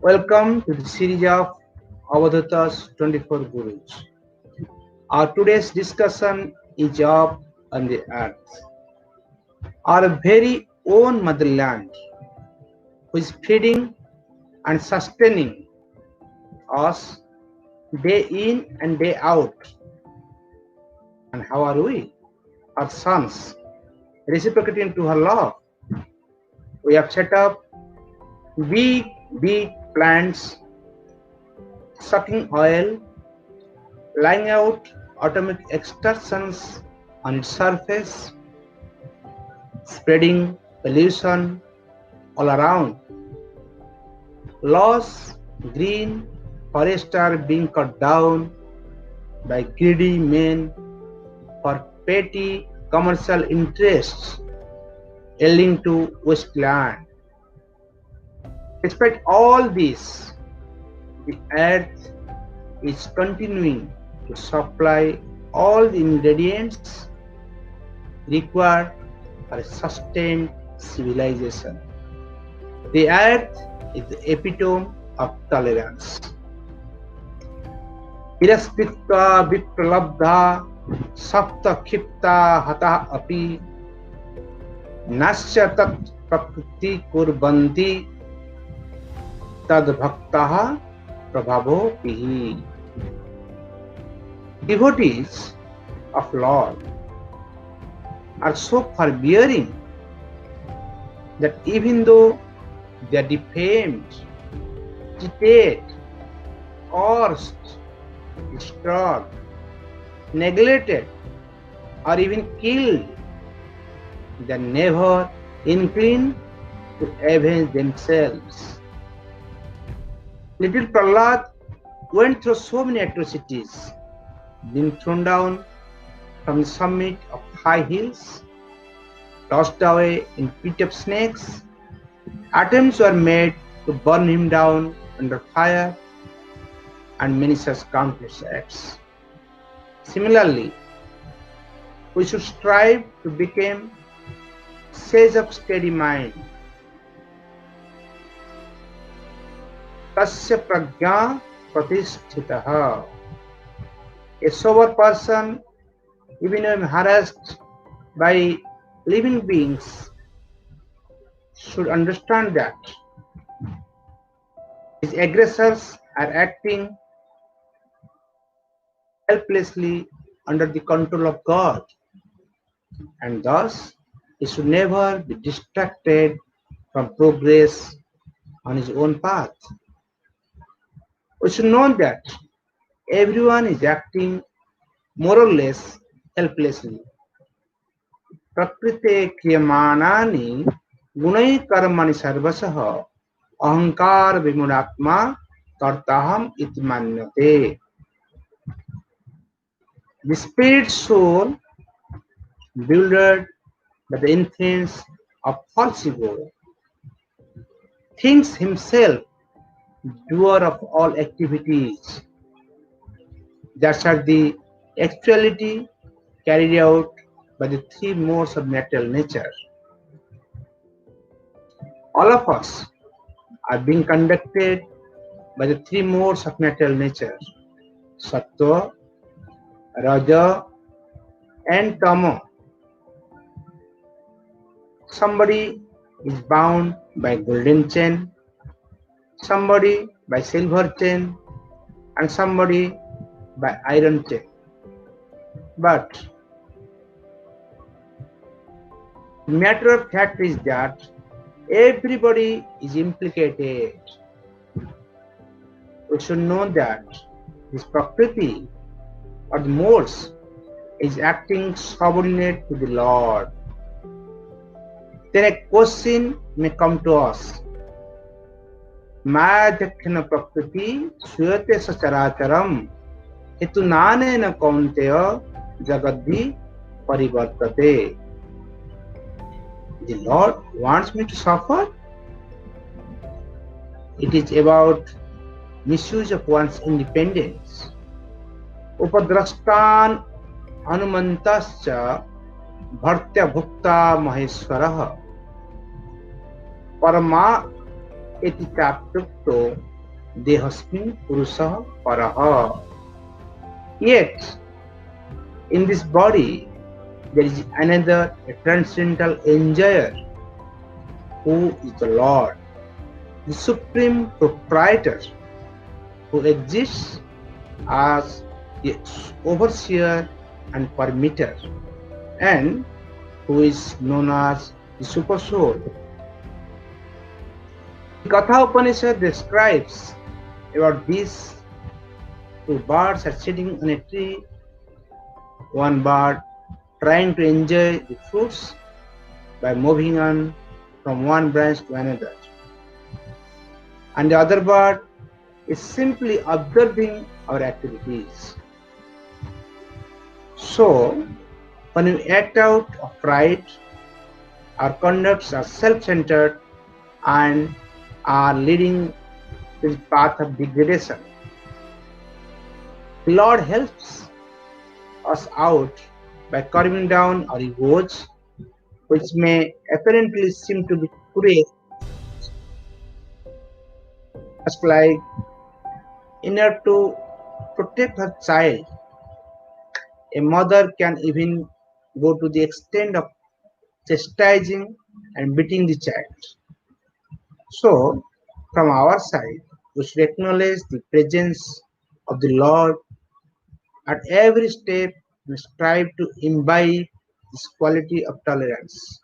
Welcome to the series of Avadhuta's 24 Gurus. Our today's discussion is job on the earth, our very own motherland, who is feeding and sustaining us day in and day out. And how are we, our sons, reciprocating to her love? We have set up big, big plants, sucking oil, laying out atomic extractions on its surface, spreading pollution all around. Lush green forests are being cut down by greedy men for petty commercial interests yielding to wasteland. Despite all this, the earth is continuing to supply all the ingredients required for a sustained civilization. The earth is the epitome of tolerance. Iraspitva vipralabdha sapta khipta hata api nasya tat prakriti kurbanti tad bhaktaha prabhavo pihi. Devotees of Lord are so forbearing that even though they are defamed, cheated, cursed, destroyed, neglected, or even killed, they are never inclined to avenge themselves. Little Prahlad went through so many atrocities, being thrown down from the summit of high hills, tossed away in pit of snakes. Attempts were made to burn him down under fire, and many such countless acts. Similarly, we should strive to become sage of steady mind. Tasya prajna pratisthitaha. A sober person, even when harassed by living beings, should understand that his aggressors are acting helplessly under the control of God, and thus he should never be distracted from progress on his own path. We should know that everyone is acting more or less helplessly. Prakrite kriyamanaani gunai karmani sarvasah ahankar vimuratma kartaham iti manyate. The spirit soul, bewildered by the influence of false ego, thinks himself doer of all activities that are the actuality carried out by the three modes of material nature. All of us are being conducted by the three modes of material nature: Sattva, Raja, and Tama. Somebody is bound by golden chain, somebody by silver chain, and somebody by iron chain. But the matter of fact is that everybody is implicated. We should know that this Prakriti or the modes is acting subordinate to the Lord. Then a question may come to us. Madhyakkhana Prakriti suyate sacharacharam hetunanena kaunteya jagadhi parivartate. The Lord wants me to suffer? It is about misuse of one's independence. Upadrastan hanumantascha bhartya bhukta maheswarah parama eti chaptukto Dehasmin Purusaha Paraha. Yet, in this body, there is another transcendental enjoyer who is the Lord, the supreme proprietor, who exists as the overseer and permitter, and who is known as the super soul. The Katha Upanishad describes about these two birds are sitting on a tree, one bird trying to enjoy the fruits by moving on from one branch to another, and the other bird is simply observing our activities. So, when we act out of pride, our conducts are self-centered and are leading to the path of degradation. The Lord helps us out by curbing down our egos, which may apparently seem to be cruel, just like in order to protect her child. A mother can even go to the extent of chastising and beating the child. So, from our side, we should acknowledge the presence of the Lord at every step and strive to imbibe this quality of tolerance.